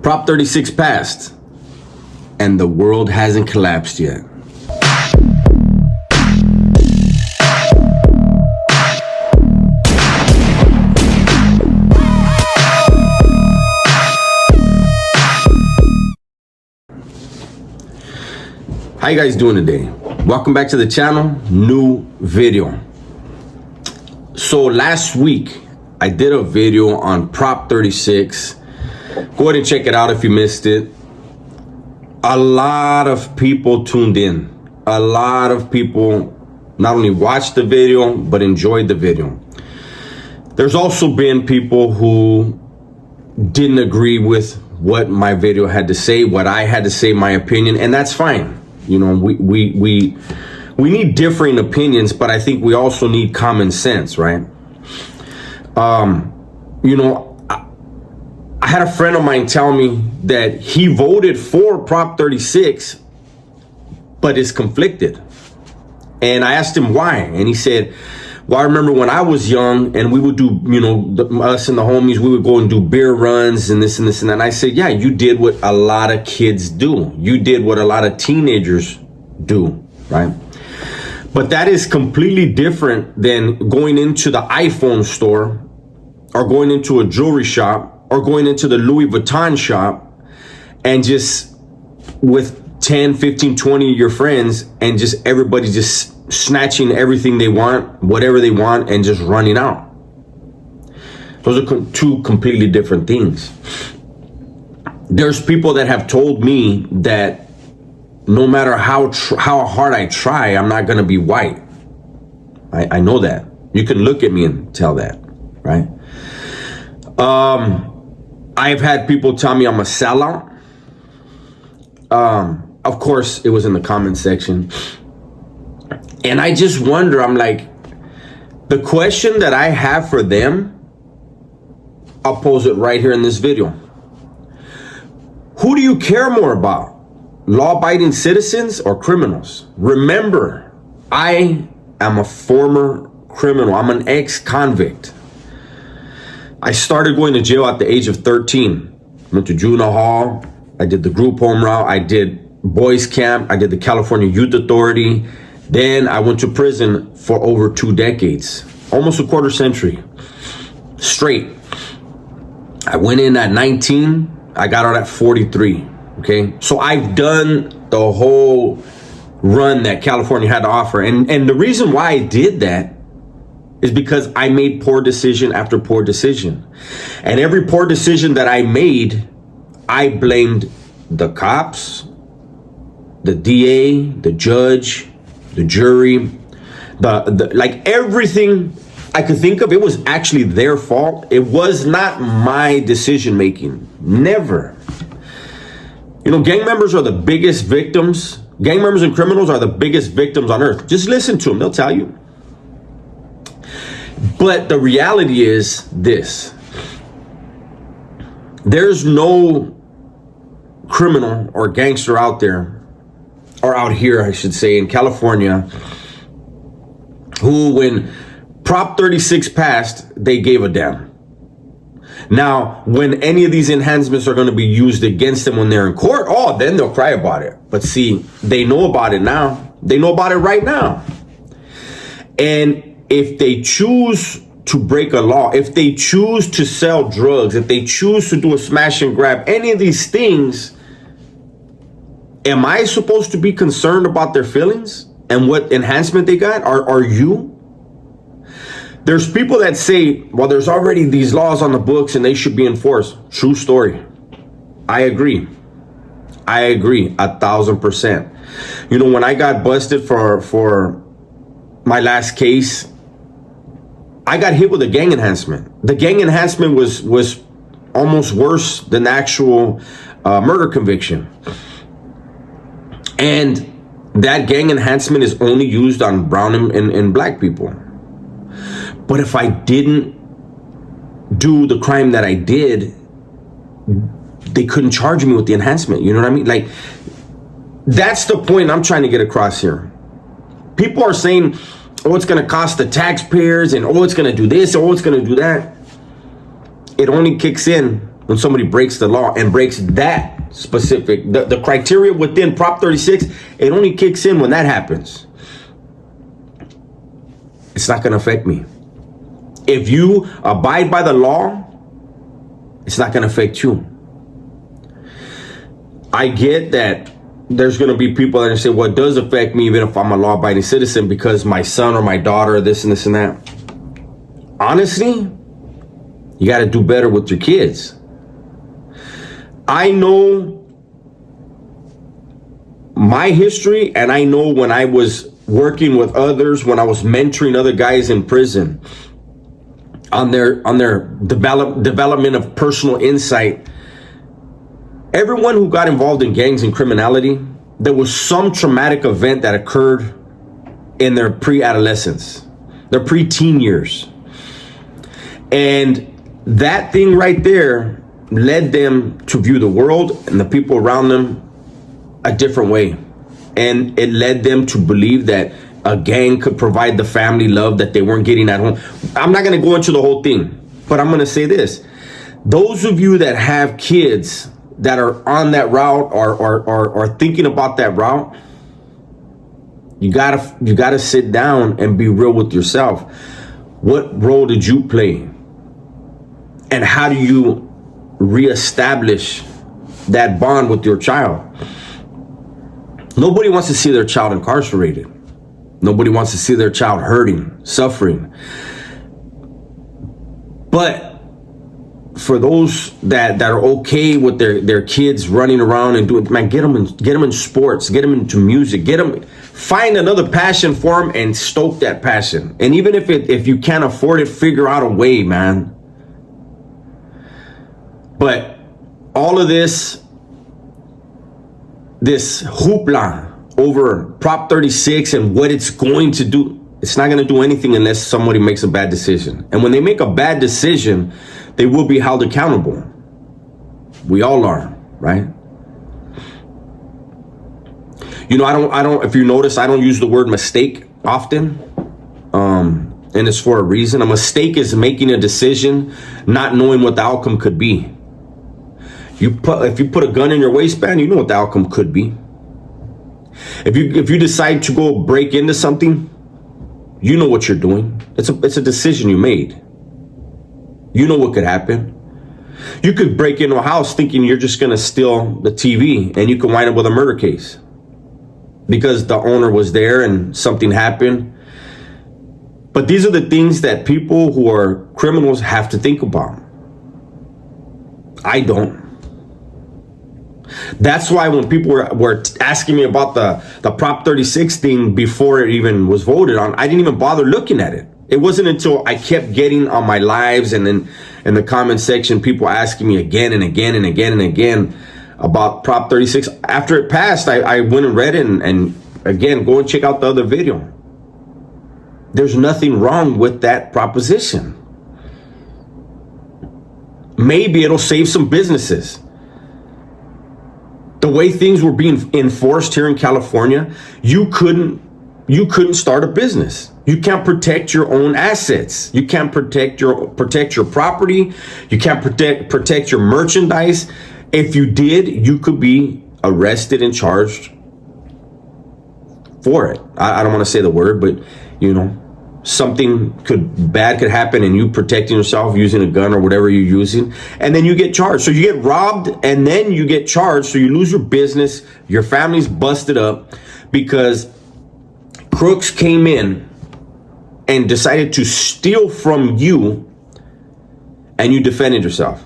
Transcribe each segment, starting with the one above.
Prop 36 passed, and the world hasn't collapsed yet. How you guys doing today? Welcome back to the channel. New video. So last week I did a video on Prop 36. Go ahead and check it out if you missed it. A lot of people tuned in. A lot of people not only watched the video but enjoyed the video. There's also been people who didn't agree with what my video had to say, what I had to say, my opinion, and that's fine. You know, we need differing opinions, but I think we also need common sense, right? You know, I had a friend of mine tell me that he voted for Prop 36, but is conflicted. And I asked him why, and he said, well, I remember when I was young and we would do, you know, us and the homies, we would go and do beer runs and this and this and that. And I said, yeah, you did what a lot of kids do. You did what a lot of teenagers do, right? But that is completely different than going into the iPhone store or going into a jewelry shop or going into the Louis Vuitton shop and just with 10, 15, 20 of your friends and just everybody just snatching everything they want, whatever they want, and just running out. Those are two completely different things. There's people that have told me that no matter how hard I try, I'm not gonna be white. I know that. You can look at me and tell that, right? I've had people tell me I'm a sellout. Of course, it was in the comment section. And I just wonder, I'm like, the question that I have for them, I'll pose it right here in this video. Who do you care more about? Law-abiding citizens or criminals? Remember, I am a former criminal. I'm an ex-convict. I started going to jail at the age of 13. Went to juvenile hall. I did the group home route. I did boys camp. I did the California Youth Authority. Then I went to prison for over 2 decades, almost a quarter century straight. I went in at 19. I got out at 43. Okay. So I've done the whole run that California had to offer. And the reason why I did that is because I made poor decision after poor decision. And every poor decision that I made, I blamed the cops, the DA, the judge, the jury, the like everything I could think of, it was actually their fault. It was not my decision making. Never. You know, gang members are the biggest victims. Gang members and criminals are the biggest victims on earth. Just listen to them, they'll tell you. But the reality is this. There's no criminal or gangster out there, or out here, I should say, in California, who, when Prop 36 passed, they gave a damn. Now, when any of these enhancements are going to be used against them when they're in court, oh, then they'll cry about it. But see, they know about it now. They know about it right now. And if they choose to break a law, if they choose to sell drugs, if they choose to do a smash and grab, any of these things, am I supposed to be concerned about their feelings and what enhancement they got? Are you? There's people that say, well, there's already these laws on the books and they should be enforced. True story. I agree. I agree 1,000%. You know, when I got busted for my last case, I got hit with a gang enhancement. The gang enhancement was almost worse than the actual murder conviction. And that gang enhancement is only used on brown and black people. But if I didn't do the crime that I did, they couldn't charge me with the enhancement. You know what I mean? Like, that's the point I'm trying to get across here. People are saying, oh, it's going to cost the taxpayers, and oh, it's going to do this, oh, it's going to do that. It only kicks in when somebody breaks the law and breaks that specific, the criteria within Prop 36, it only kicks in when that happens. It's not going to affect me. If you abide by the law, it's not going to affect you. I get that there's going to be people that say, well, it does affect me even if I'm a law-abiding citizen because my son or my daughter, this and this and that. Honestly, you got to do better with your kids. I know my history, and I know when I was working with others, when I was mentoring other guys in prison on their development of personal insight. Everyone who got involved in gangs and criminality, there was some traumatic event that occurred in their pre-adolescence, their pre-teen years. And that thing right there led them to view the world and the people around them a different way. And it led them to believe that a gang could provide the family love that they weren't getting at home. I'm not going to go into the whole thing, but I'm going to say this. Those of you that have kids that are on that route or thinking about that route, you gotta sit down and be real with yourself. What role did you play? And how do you reestablish that bond with your child? Nobody wants to see their child incarcerated. Nobody wants to see their child hurting, suffering. But for those that are okay with their kids running around and doing, man, get them in sports, get them into music, find another passion for them and stoke that passion. And even if you can't afford it, figure out a way, man. But all of this hoopla over Prop 36 and what it's going to do, it's not going to do anything unless somebody makes a bad decision. And when they make a bad decision, they will be held accountable. We all are, right? You know, I don't, if you notice, I don't use the word mistake often. And it's for a reason. A mistake is making a decision, not knowing what the outcome could be. If you put a gun in your waistband, you know what the outcome could be. If you decide to go break into something, you know what you're doing. It's a decision you made. You know what could happen. You could break into a house thinking you're just going to steal the TV, and you can wind up with a murder case because the owner was there and something happened. But these are the things that people who are criminals have to think about. I don't. That's why when people were asking me about the Prop 36 thing before it even was voted on, I didn't even bother looking at it. It wasn't until I kept getting on my lives and then in the comment section, people asking me again and again and again and again about Prop 36. After it passed, I went and read it and again, go and check out the other video. There's nothing wrong with that proposition. Maybe it'll save some businesses. The way things were being enforced here in California, you couldn't start a business. You can't protect your own assets. You can't protect your property. You can't protect your merchandise. If you did, you could be arrested and charged for it. I don't want to say the word, but you know, something bad could happen and you protecting yourself using a gun or whatever you're using, and then you get charged. So you get robbed and then you get charged. So you lose your business, your family's busted up because crooks came in and decided to steal from you and you defended yourself.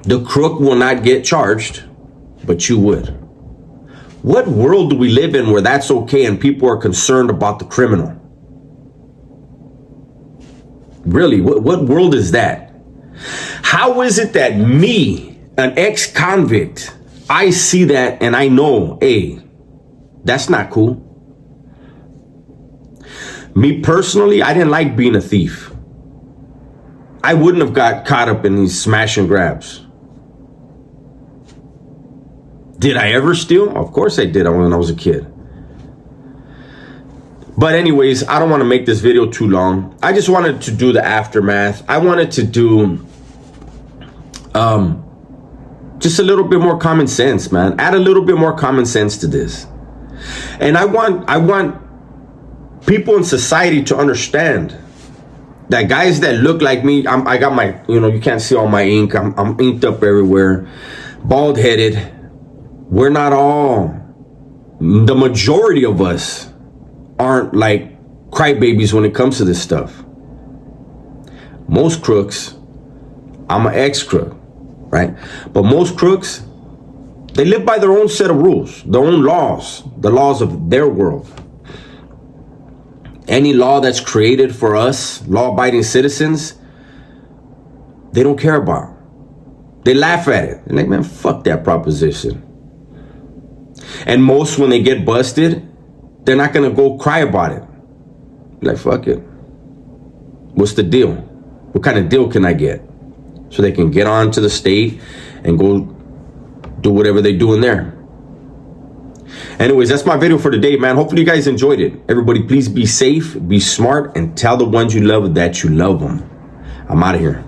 The crook will not get charged, but you would. What world do we live in where that's okay and people are concerned about the criminal? Really, what world is that? How is it that me, an ex-convict, I see that and I know, hey, that's not cool. Me personally, I didn't like being a thief. I wouldn't have got caught up in these smash and grabs. Did I ever steal? Of course I did when I was a kid. But anyways, I don't want to make this video too long. I just wanted to do the aftermath. I wanted to do Just a little bit more common sense, man. Add a little bit more common sense to this. And I want people in society to understand that guys that look like me, I got my, you can't see all my ink. I'm inked up everywhere, bald headed. We're not all, the majority of us aren't like crybabies when it comes to this stuff. Most crooks, I'm an ex-crook, right? But most crooks, they live by their own set of rules, their own laws, the laws of their world. Any law that's created for us, law-abiding citizens, they don't care about. They laugh at it. They're like, man, fuck that proposition. And most, when they get busted, they're not gonna go cry about it. Like, fuck it. What's the deal? What kind of deal can I get? So they can get on to the state and go do whatever they do in there. Anyways, that's my video for today, man. Hopefully you guys enjoyed it. Everybody, please be safe, be smart, and tell the ones you love that you love them. I'm out of here.